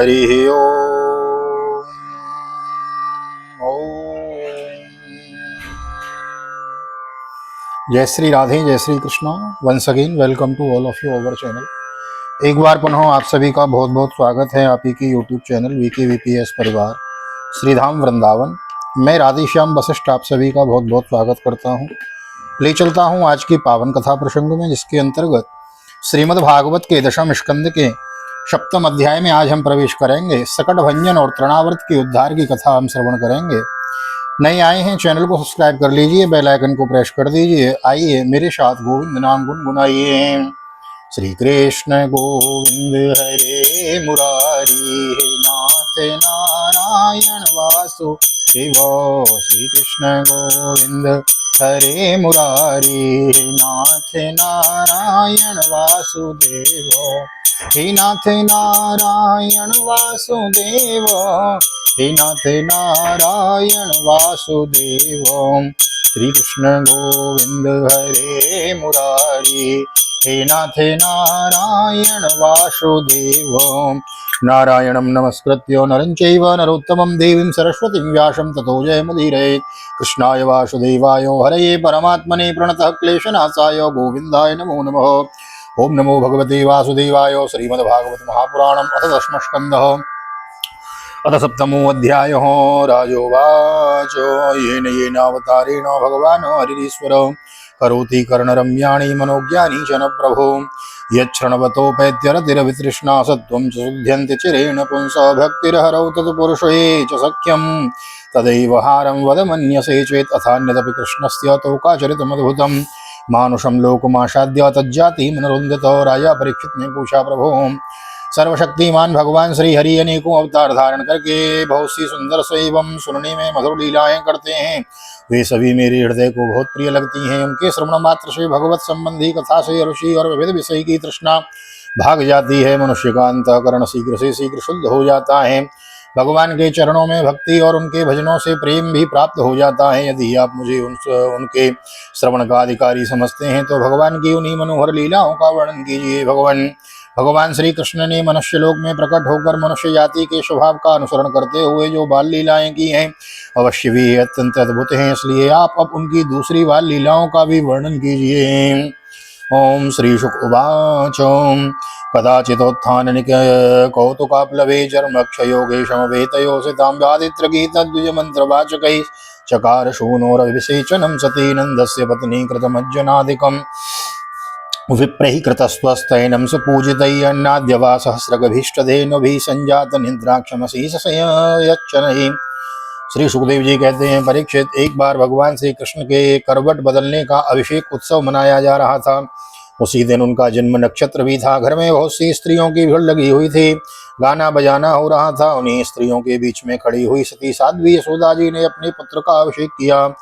हरि ओम। जय श्री राधे, जय Shri Krishna. Once again welcome to all of you over channel. एक बार पुनः आप सभी का बहुत बहुत स्वागत है आप ही की यूट्यूब चैनल VKVPS परिवार श्रीधाम वृंदावन। मैं राधेश्याम वशिष्ठ आप सभी का बहुत बहुत स्वागत करता हूँ। ले चलता हूँ आज की पावन कथा प्रसंग में, जिसके अंतर्गत श्रीमद् भागवत के दशम स्कंद के सप्तम अध्याय में आज हम प्रवेश करेंगे। सकट भंजन और तृणावर्त के उद्धार की कथा हम श्रवण करेंगे। नए आए हैं चैनल को सब्सक्राइब कर लीजिए, बेल आइकन को प्रेस कर दीजिए। आइए मेरे साथ गोविंद नाम गुनगुनाइए। श्री कृष्ण गोविंद हरे मुरारी, हे नाथ नारायण वासुदेव। श्री कृष्ण गोविंद हरे मुरारी, हे नाथ नारायण वासुदेव। हे नाथ नारायण वासुदेव, हे नाथ नारायण वासुदेव। श्री कृष्ण गोविंद हरे मुरारी, हे नाथ नारायण वासुदेव। नारायणं नमस्कृत्य नरं चैव नरोत्तमं देवीं सरस्वतीं व्यासं ततो जयमुदीरयेत्। कृष्णाय वासुदेवाय हरये परमात्मने प्रणतः क्लेशनाशाय गोविन्दाय नमो नमः। ओम नमो भगवते वासुदेवाय। श्रीमद्भागवत महापुराणम् अथ दशमस्कन्धः अथ सप्तमो अध्यायः। राजोवाच येन येनावतारेण भगवान् हरिरीश्वर करोति कर्णरम्याणि मनोज्ञानि च न प्रभो। यच्छृण्वतोपेत्यरतिरवितृष्णा सत्त्वं च शुध्यन्ति चिरेण पुंसः। भक्तिर्हरौ तत्पुरुषे च सख्यं तदैव हारं वद मन्यसे चेत्। अथान्यदपि कृष्णस्य तोकाचरितमद्भुतं मानुषं लोकमासाद्य तज्जाति मनरुन्दितो। राजा परीक्षित ने पूछा, प्रभु सर्वशक्तिमान भगवान श्री हरि अनेकों अवतार धारण करके बहुत सी सुंदर से एवं सुनने में मधुर लीलाएं करते हैं। वे सभी मेरे हृदय को बहुत प्रिय लगती हैं। उनके श्रवण मात्र से भगवत संबंधी कथा से ऋषि और विविध विषय की तृष्णा भाग जाती है। मनुष्य का अंतःकरण शीघ्र से शीघ्र शुद्ध हो जाता है। भगवान के चरणों में भक्ति और उनके भजनों से प्रेम भी प्राप्त हो जाता है। यदि आप मुझे उनके श्रवण का अधिकारी समझते हैं तो भगवान की उन्हीं मनोहर लीलाओं का वर्णन कीजिए। भगवान श्री कृष्ण ने मनुष्य लोक में प्रकट होकर मनुष्य जाति के स्वभाव का अनुसरण करते हुए जो बाल लीलाएं की हैं अवश्य भी अत्यंत अद्भुत हैं। इसलिए आप अब उनकी दूसरी बाल लीलाओं का भी वर्णन कीजिए। ओम श्री शुक उवाच कदाचितोत्थाननिक कौतुकाप्लवे चर्मक्षयोगे समवेतयोषितां व्यादित्रगीतद्विज मन्त्रवाचकैः चकार शूनोरविसेचनं सती नन्दस्य पत्नी कृतमज्जनादिकम् विप्रैः कृतस्वस्थैनं सुपूजितैरन्नाद्यवा सहस्रगभीष्टधेनुभिः संजात निद्राक्षमशीषयच्चनैः। श्री सुखदेव जी कहते हैं, परीक्षित, एक बार भगवान श्री कृष्ण के करवट बदलने का अभिषेक उत्सव मनाया जा रहा था। उसी दिन उनका जन्म नक्षत्र भी था। घर में बहुत सी स्त्रियों की भीड़ लगी हुई थी। गाना बजाना हो रहा था। उन्हीं स्त्रियों के बीच में खड़ी हुई सती साध्वी यशोदा जी ने अपने पुत्र का अभिषेक किया।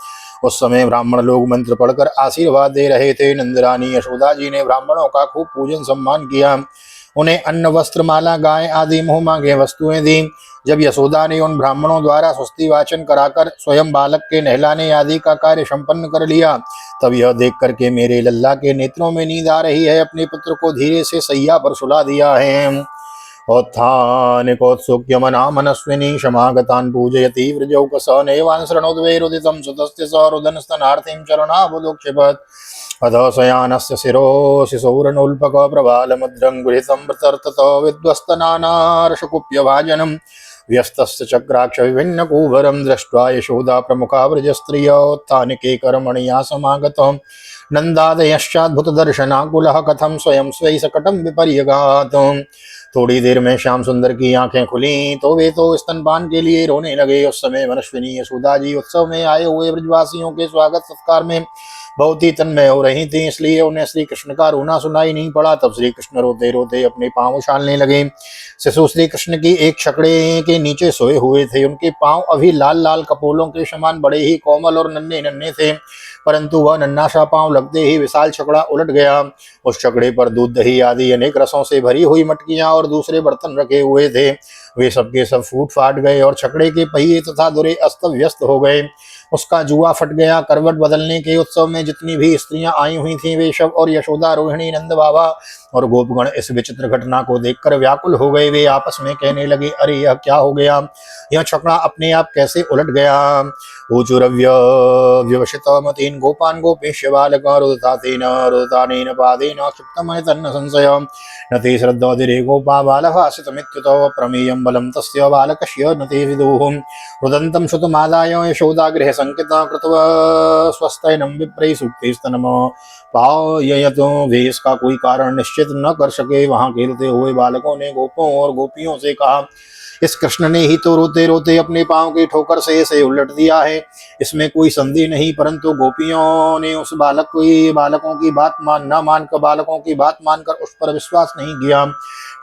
उस समय ब्राह्मण लोग मंत्र पढ़कर आशीर्वाद दे रहे थे। नंदरानी यशोदा जी ने ब्राह्मणों का खूब पूजन सम्मान किया। उन्हें अन्न वस्त्र माला गाय आदि मुँह मांगे वस्तुएं दी। जब यशोदा ने उन ब्राह्मणों द्वारा स्वस्ति वाचन कराकर स्वयं बालक के नहलाने आदि का कार्य संपन्न कर लिया, तब यह देख करके मेरे लल्ला के नेत्रों में नींद आ रही है, अपने पुत्र को धीरे से सैया पर सुला दिया है। उत्थानिकोत्सुक्यमना मनस्विनी क्षमागतान् पूजयति व्रजौकसनेवान् शृणोद्वैरुदितं सुतस्य सरुदनस्तनार्थिं चरणाबुदुक्षिपत्। अधः शयानस्य शिरोशिशौरनोल्पकः प्रबालमुद्रं गृहीतं प्रतर्ततो विद्वस्तनानार्षकुप्यभाजनं व्यस्तस्य चक्राक्ष विभिन्नकूभरं दृष्ट्वा यशोदा प्रमुखा व्रजस्त्रियोत्थानिके कर्मणि समागतः नन्दादयश्चाद्भुतदर्शनाकुलः कथं स्वयं स्वै सकटं विपर्यगात्। थोड़ी देर में श्याम सुंदर की आंखें खुली तो वे तो स्तनपान के लिए रोने लगे। उस समय मनस्विनी यशोदा जी उत्सव में आए हुए ब्रजवासियों के स्वागत सत्कार में बहुत ही तन्मय हो रही थी, इसलिए उन्हें श्री कृष्ण का रोना सुनाई नहीं पड़ा। तब श्री कृष्ण रोते रोते अपने पांव उछालने लगे। शिशु श्री कृष्ण की एक छकड़े के नीचे सोए हुए थे। उनके पांव अभी लाल लाल कपोलों के समान बड़े ही कोमल और नन्हे नन्हे थे, परंतु वह नन्हा सा पांव लगते ही विशाल छकड़ा उलट गया। उस छकड़े पर दूध दही आदि अनेक रसों से भरी हुई मटकियां और दूसरे बर्तन रखे हुए थे। वे सबके सब फूट फाट गए और छकड़े के पहिए तथा दुरे अस्त व्यस्त हो गए। उसका जुआ फट गया। करवट बदलने के उत्सव में जितनी भी स्त्रियां आई हुई थीं वे सब और यशोदा, रोहिणी, नंद बाबा और गोपगण इस विचित्र घटना को देखकर व्याकुल हो गए। वे आपस में कहने लगे, अरे यह क्या हो गया, यह छकड़ा अपने आप कैसे उलट गया। ऊचुरव्य व्यवसित मतीन गोपान गोपेश्य बालक रुदतातेन रुदतानेन पादेन क्षिप्तमनितन्न संशय न ते श्रद्धोदिरे गोपा बालभासितमित्युतो प्रमेयं बलं तस्य बालकस्य न ते विदुः। रुदन्तं श्रुतमादाय यशोदा गृह संकिता कृत्वा स्वस्तैनं विप्रैः सूक्तैस्तनम पाययतो। वे इसका कोई कारण निश्चित न कर सके। वहां खेलते हुए बालकों ने गोपों और गोपियों से कहा, इस कृष्ण ने ही तो रोते रोते अपने पांव की ठोकर से इसे उलट दिया है, इसमें कोई संदेह नहीं। परंतु गोपियों ने उस बालकों की बात मानकर उस पर विश्वास नहीं किया।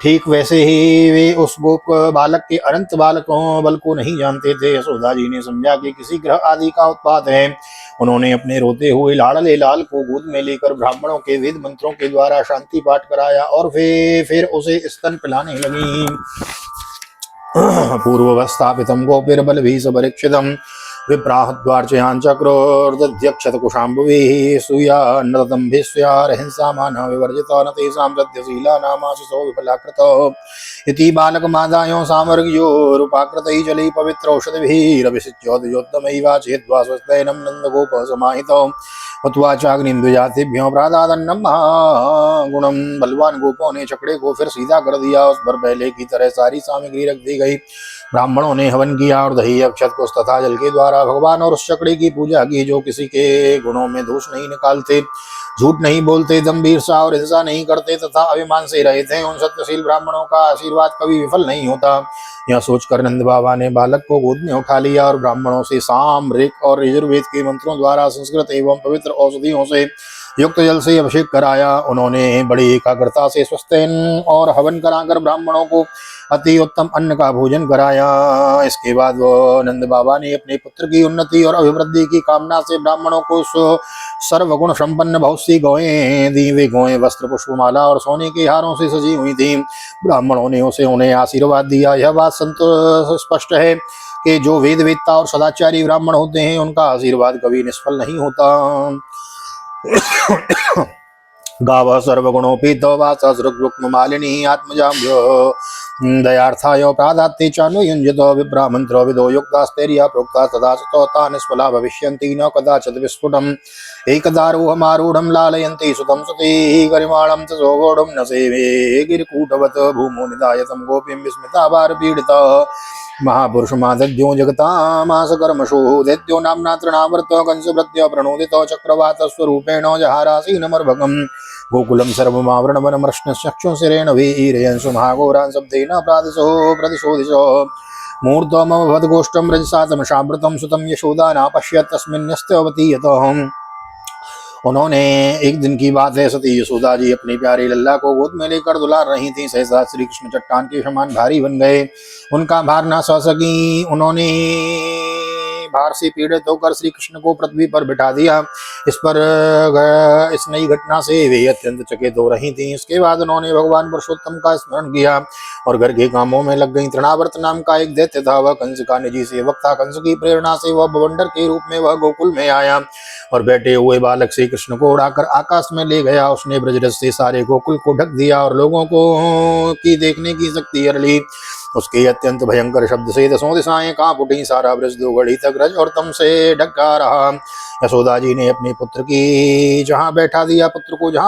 ठीक वैसे ही वे उस गोप बालक के अनंत बल को नहीं जानते थे। यशोदा जी ने समझा कि किसी ग्रह आदि का उत्पात है। उन्होंने अपने रोते हुए लाडले लाल को गोद में लेकर ब्राह्मणों के वेद मंत्रों के द्वारा शांति पाठ कराया और फिर उसे स्तन पिलाने लगी। पूर्वस्थापितं गोपीर्बलभिः विप्राहद्वार्चयाञ्चक्रोर्दध्यक्षतकुशाम्बुभिः सूयान्नतदम्भिस्यारहिंसामानः विवर्जितो न तेषां सद्यशीलानामाशिषो विफलाकृतो इति बालकमादायो सामर्ग्योरुपाकृतैः जलैः पवित्रौषधिभिरभिषिच्योदयोत्तमैवा चेद्वा स्वस्तेनं नन्दगोपः समाहितो हत्वा चाग्निं द्विजातिभ्यो प्रादादन्नं महागुणं। बलवान गोपों ने चकड़े को फिर सीधा कर दिया। उस पर पहले की तरह सारी सामग्री रख दी गई। ब्राह्मणों ने हवन किया और दही, अक्षत, कुश तथा जल के द्वारा भगवान और उस चकड़े की पूजा की जो किसी के गुणों में दोष नहीं निकालते, झूठ नहीं बोलते, दम्भ, ईर्ष्या और हिंसा नहीं करते तथा अभिमान से रहे थे। उन सत्यशील ब्राह्मणों का आशीर्वाद कभी विफल नहीं होता। यह सोचकर नंद बाबा ने बालक को गोद में उठा लिया और ब्राह्मणों से साम, ऋक और यजुर्वेद के मंत्रों द्वारा संस्कृत एवं पवित्र औषधियों से युक्त जल से अभिषेक कराया। उन्होंने बड़ी एकाग्रता से स्वस्तेन और हवन कराकर ब्राह्मणों को अति उत्तम अन्न का भोजन कराया। इसके बाद वो नंद बाबा ने अपने पुत्र की उन्नति और अभिवृद्धि की कामना से ब्राह्मणों को सर्वगुण संपन्न बहुत सी गौएं दी। वे गौएं वस्त्र, पुष्पमाला और सोने के हारों से सजी हुई थी। ब्राह्मणों ने उन्हें आशीर्वाद दिया। यह बात स्पष्ट है कि जो वेद वेदता और सदाचारी ब्राह्मण होते हैं उनका आशीर्वाद कभी निष्फल नहीं होता। गावः सर्वगुणोपीतो वाससृग्रुक्ममालिनी आत्मजाम्यो दयार्थाय प्रादात्ते चानुयुञ्जतो विभ्रामन्त्रो विदो युक्तास्तेर्या प्रोक्ता तदा सतो निष्फला भविष्यन्ति न कदाचित् विस्फुटम् एकदारोहमारूढं लालयन्ति सुतं सुतेः गरिमाणं च सौगोढं न सेवे गिरिकूटवत् भूमो निधाय तं गोपीं विस्मिता भारपीडिता महापुरुषमादद्यो जगतामास कर्मशो दैत्यो नाम्ना तृणावर्त कंसभृत्य प्रणोदितो चक्रवातस्वरूपेण जहारासीनमर्भकम् गोकुलं सर्वमावरणवनमृष्णश्चक्षुशिरेण वीरयंसु महाघोरान् शब्देन प्रादिशो दिशो मूर्धमभवद्गोष्ठं रजसा तमशामृतं सुतं यशोदा नापश्यत् तस्मिन्यस्त्यवतीयतः। उन्होंने एक दिन की बात है, सती यशोदा जी अपनी प्यारी लल्ला को गोद में लेकर दुलार रही थी। सहसा श्री कृष्ण चट्टान के समान भारी बन गए। उनका भार न सह सकी। उन्होंने भार से पीड़ित होकर श्री कृष्ण को पृथ्वी पर बिठा दिया। इस नई घटना से वे अत्यंत चकित हो रही थीं। इसके बाद उन्होंने भगवान पुरुषोत्तम का स्मरण किया और घर के कामों में लग गई। तृणावर्त नाम का एक दैत्य था, वह कंस का निजी सेवक था। कंस की प्रेरणा से वह बवंडर के रूप में वह गोकुल में आया और बैठे हुए बालक श्री कृष्ण को उड़ाकर आकाश में ले गया। उसने ब्रजरस से सारे गोकुल को ढक दिया और लोगों को की देखने की शक्ति हर ली। उसके अत्यंत भयंकर शब्द से दसों दिशाएं कांप उठी। सारा ब्रज 2 घड़ी तक रज और तम से ढका रहा। यशोदा जी ने अपने पुत्र को जहाँ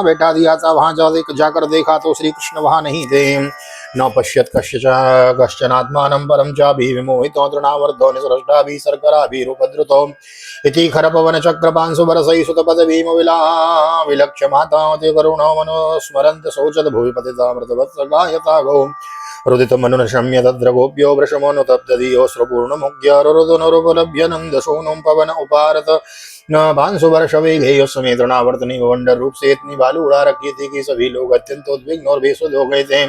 बैठा दिया था वहां जाकर देखा तो श्री कृष्ण वहां नहीं थे। न पश्यत् कश्चनात्मानं परं चाभि विमोहितो तृणावर्तो निसृष्टाभि शर्कराभिरुपद्रुतो इति खरपवनचक्रपांशुबरसैः सुतपदभीम विलक्ष्य मातावते करुणो मनुस्मरन्त शोचत भुवि पतितामृतवत्सगायता गौ रुदितमनुनशम्य तत्र गोप्यो वृषमोऽनुतप्तदीयोऽस्त्रपूर्णमुग्यरुरुदनुरुपलभ्य नन्दसूनुं पवन उपारत न भांसुवर्षवेगे उस समय तृणावर्त ने वंडर रूप से इतनी बालू उड़ा रखी थी कि सभी लोग अत्यंत उद्विग्न और बेसुध हो गए थे।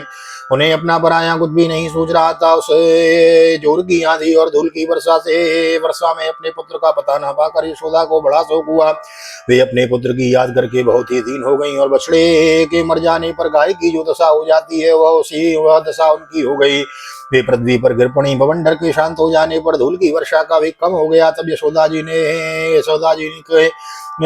उन्हें अपना पराया कुछ भी नहीं सूझ रहा था। उसे जोर की आंधी और धूल की वर्षा में अपने पुत्र का पता न पाकर यशोदा को बड़ा शोक हुआ। वे अपने पुत्र की याद करके बहुत ही दीन हो गईं और बछड़े के मर जाने पर गाय की जो दशा हो जाती है वह दशा उनकी हो गई। वे पृथ्वी पर गिर पड़ी। बवंडर के शांत हो जाने पर धूल की वर्षा का वेग कम हो गया। तब यशोदा जी के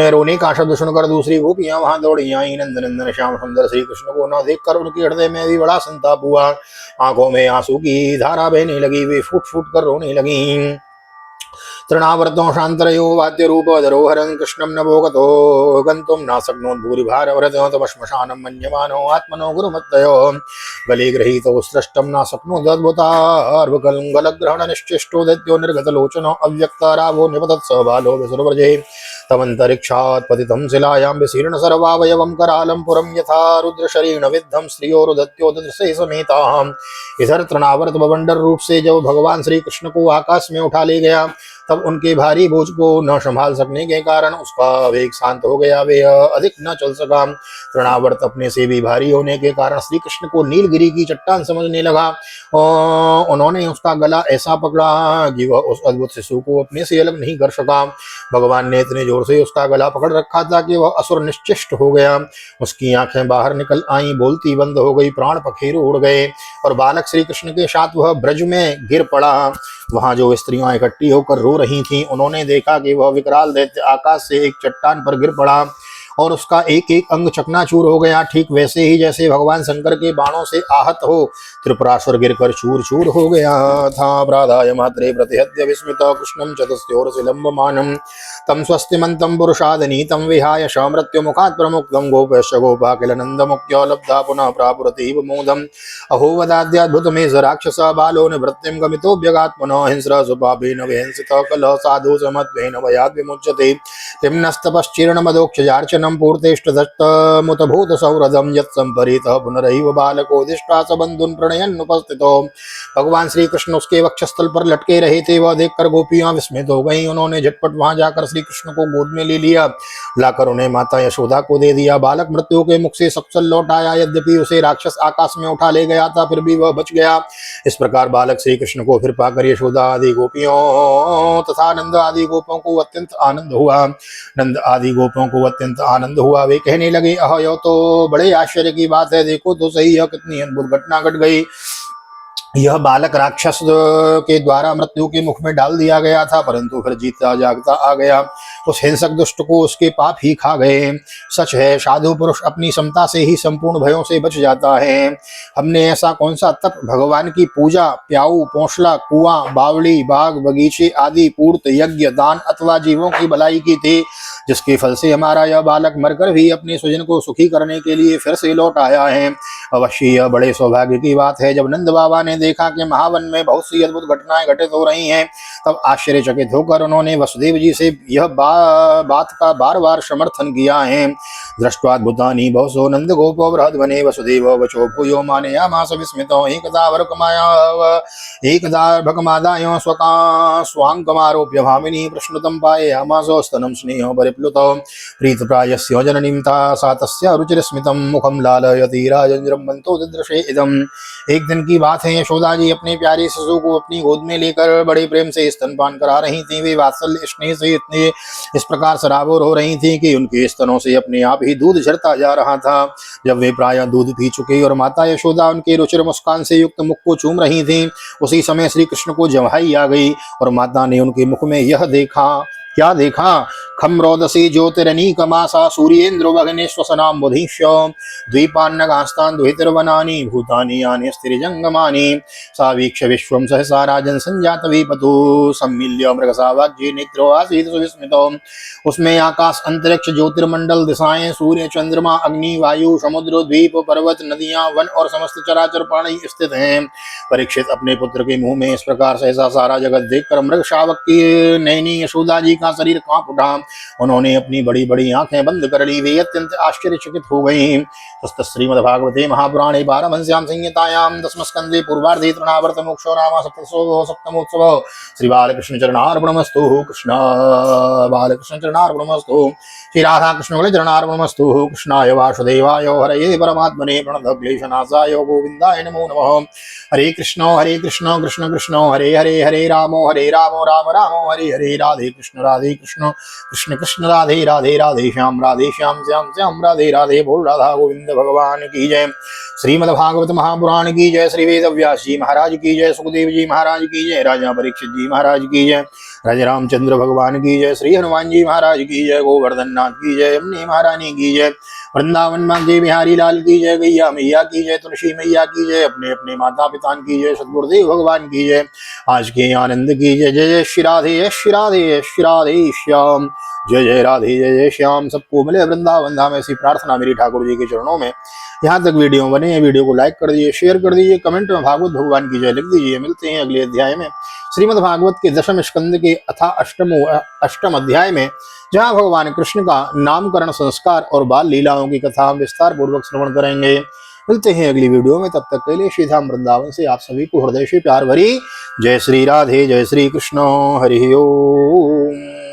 रोने का शब्द सुनकर दूसरी गोपियां वहां दौड़ी आई। नंदन श्याम सुंदर श्री कृष्ण को न देखकर उनके हृदय में भी बड़ा संताप हुआ। आंखों में आंसू की धारा बहने लगी। वे फूट फूट कर रोने लगी। तृणावर्तो शांतरयो वाद्य रूप धरोहरं कृष्णं न भोगतो गन्तुं न शक्नोत् भूरिभारवरतो तमश्मशानं मन्यमानो आत्मनो गुरुमत्तयो गले गृहीतो स्रष्टं न शक्नोदद्भुतार्वकलङ्गलग्रहण निश्चेष्टो दैत्यो निर्गतलोचनो अव्यक्तारावो निपतत् स बालो विसुरव्रजे तमन्तरिक्षात् पतितं शिलायां विशीर्ण सर्वावयवं करालं पुरं यथा रुद्रशरीण विद्धं स्त्रियो रुदत्यो ददृशे समेताः। इधर तृणावर्त बवंडर रूप से जब भगवान श्री कृष्ण को आकाश में उठा ले गया तब उनके भारी बोझ को न संभाल सकने के कारण उसका वेग शांत हो गया। वे अधिक न चल सका। तृणावर्त अपने से भी भारी होने के कारण श्री कृष्ण को नीलगिरी की चट्टान समझने लगा और उन्होंने उसका गला ऐसा पकड़ा कि वह उस अद्भुत शिशु को अपने से अलग नहीं कर सका। भगवान ने इतने जोर से उसका गला पकड़ रखा था कि वह असुर निश्चेष्ट हो गया। उसकी आंखें बाहर निकल आई, बोलती बंद हो गई, प्राण पखेरु उड़ गए और बालक श्री कृष्ण के साथ वह ब्रज में गिर पड़ा। वहां जो स्त्रियां इकट्ठी होकर रो रही थीं, उन्होंने देखा कि वह विकराल दैत्य आकाश से एक चट्टान पर गिर पड़ा और उसका एक एक अंग चकनाचूर हो गया, ठीक वैसे ही जैसे भगवान शंकर के बाणों से आहत हो त्रिपुरासुर गिरकर चूर चूर हो गया था। अपराधाय मात्रे प्रतिहत्य विस्मित कृष्णं चतुस्योरसिलम्बमानं तम स्वस्तिमन्तं पुरुषादनीतं विहाय शामृत्यु मुखात् प्रमुक्तं गोपश्च गोपा किल नन्दमुख्यो लब्धा पुनः प्रापुरतीव मोदम् अहो वदाद्याद्भुतमेष राक्षस बालो निवृत्तिं गमितोऽभ्यगात्मनो हिंस्र सुपापेन विहिंसितः कलह साधु समत्वेन भयाद् विमुच्यते किम्नस्तपश्चीर्णमदोक्षजार्चनं पूर्तेष्टदत्तमुतभूतसौहृदं यत्सम्परीतः पुनरैव बालको दिष्ट्वा स बन्धुन् प्रणयन्नुपस्थितो। भगवान श्री कृष्ण उसके वक्षस्थल पर लटके रहे थे। वह देखकर गोपियां विस्मित हो गईं। उन्होंने झटपट वहां जाकर श्री कृष्ण को गोद में ले लिया, लाकर उन्हें माता यशोदा को दे दिया। बालक मृत्यु के मुख से सकुशल लौट आया। यद्यपि उसे राक्षस आकाश में उठा ले गया था, फिर भी वह बच गया। इस प्रकार बालक श्री कृष्ण को फिर पाकर यशोदा आदि गोपियों तथा नंद आदि गोपों को अत्यंत आनंद हुआ। नंद आदि गोपों को अत्यंत आनंद हुआ। वे कहने लगे, यह तो बड़े आश्चर्य की बात है। देखो तो सही, यह कितनी अद्भुत घटना घट गई। यह बालक राक्षस के द्वारा मृत्यु के मुख में डाल दिया गया था, परंतु फिर जीता जागता आ गया। उस हिंसक दुष्ट को उसके पाप ही खा गए। सच है, साधु पुरुष अपनी समता से ही संपूर्ण भयों से बच जाता है। हमने ऐसा कौन सा तप, भगवान की पूजा, प्याऊ, पौंसला, कुआं, बावड़ी, बाग, बगीचे आदि पूर्त, यज्ञ, दान अथवा जीवों की भलाई की थी, जिसके फल से हमारा यह बालक मरकर भी अपने स्वजन को सुखी करने के लिए फिर से लौट आया है। अवश्य यह बड़े सौभाग्य की बात है। जब नंद बाबा ने देखा कि महावन में बहुत सी अद्भुत घटनाएं घटित हो रही हैं, तब आश्चर्यचकित होकर उन्होंने वसुदेव जी से यह बात का बार बार समर्थन किया है। दृष्ट्वाद्भुतानि बहुशो नंद गोपो बृहद्वने वसुदेव वचो भूयो मानयामास विस्मितो एकदा भकमादाय स्वांकमारोप्य भामिनी प्रश्नुतं पाययामासो स्तनं स्नेहो परिप्लुतो प्रीतप्रायस्य जननीं सा तस्य रुचिरस्मितं मुखं लालयति राजंजृम्भन्तो दिदृशे इदम्। एक दिन की बात है, यशोदा जी अपने प्यारे शिशु को अपनी गोद में लेकर बड़े प्रेम से स्तनपान करा रही थीं। वे वात्सल्य स्नेह से इतने इस प्रकार सराबोर हो रही थीं कि उनके स्तनों से अपने आप ही दूध झरता जा रहा था। जब वे प्रायः दूध पी चुके और माता यशोदा उनके रुचिर मुस्कान से युक्त मुख को चूम रही थीं, उसी समय श्री कृष्ण को जम्हाई आ गई और माता ने उनके मुख में यह देखा। क्या देखा? खम्रोदसी ज्योतिरनीकमासा सूर्येन्द्र भगनेश्वसनाम बुधिष्य द्वीपान्नगास्तान् दुहितिर्वनानि भूतानि यानि स्थिरजंगमानि सा वीक्ष विश्वं सहसा राजन् संजात विपतु सम्मिल्य मृगसावाज्ये नेत्रो आसीत् सुविस्मितो। उसमें आकाश, अंतरिक्ष, ज्योतिर्मंडल, दिशाएं, सूर्य, चंद्रमा, अग्नि, वायु, समुद्र, द्वीप, पर्वत, नदियां, वन और समस्त चराचर प्राणी स्थित हैं। परीक्षित अपने पुत्र के मुंह में इस प्रकार सहसा सारा जगत देखकर मृग शावक की नैनी यशोदा जी अपना शरीर कांप उठा। उन्होंने अपनी बड़ी बड़ी आंखें बंद कर ली। वे अत्यंत आश्चर्यचकित हो गई। श्रीमद्भागवते महापुराणे पारमहंस्यां संहितायां दशमस्कन्धे पूर्वार्धे तृणावर्त मोक्षो नाम सप्तमोत्सव। श्री बालकृष्ण चरणार्पणमस्तु। कृष्ण बालकृष्ण चरणार्पणमस्तु। श्री राधा कृष्ण चरणार्पणमस्तु। कृष्णाय वासुदेवाय हरये परमात्मने प्रणतक्लेशनाशाय गोविन्दाय नमो नमः। हरे कृष्ण कृष्ण कृष्ण हरे हरे, हरे राम राम राम हरे हरे। राधे कृष्ण कृष्ण कृष्ण राधे राधे, राधे श्याम श्याम श्याम राधे राधे। बोल राधा गोविंद भगवान की जय। श्रीमद्भागवत महापुराण की जय। श्री वेद व्यास जी महाराज की जय। सुखदेव जी महाराज की जय। राजा परीक्षित जी महाराज की जय। राजा रामचंद्र भगवान की जय। श्री हनुमान जी महाराज की जय। गोवर्धन नाथ की जय। यमुनी महारानी की जय। वृंदावन मांगे बिहारी लाल की जय। गैया मैया की जय। तुलसी मैया की जय। अपने अपने माता पिता की जय। सदगुरुदेव भगवान की जय। आज के आनंद की जय। जय जय श्री राधे, जय श्री राधे, जय श्री राधे श्याम। जय जय राधे, जय जय श्याम। सबको मिले वृंदावन धाम, ऐसी प्रार्थना मेरी ठाकुर जी के चरणों में। यहाँ तक वीडियो बने हैं, वीडियो को लाइक कर दीजिए, शेयर कर दीजिए, कमेंट में भागवत भगवान की जय लिख दीजिए। मिलते हैं अगले अध्याय में, श्रीमद् भागवत के दशम स्कंद के अथा अष्टम अध्याय में, जहाँ भगवान कृष्ण का नामकरण संस्कार और बाल लीलाओं की कथा हम विस्तार पूर्वक श्रवण करेंगे। मिलते हैं अगली वीडियो में, तब तक के लिए श्री धाम वृंदावन से आप सभी को हृदय से प्यार भरी जय श्री राधे, जय श्री कृष्ण। हरि ओम।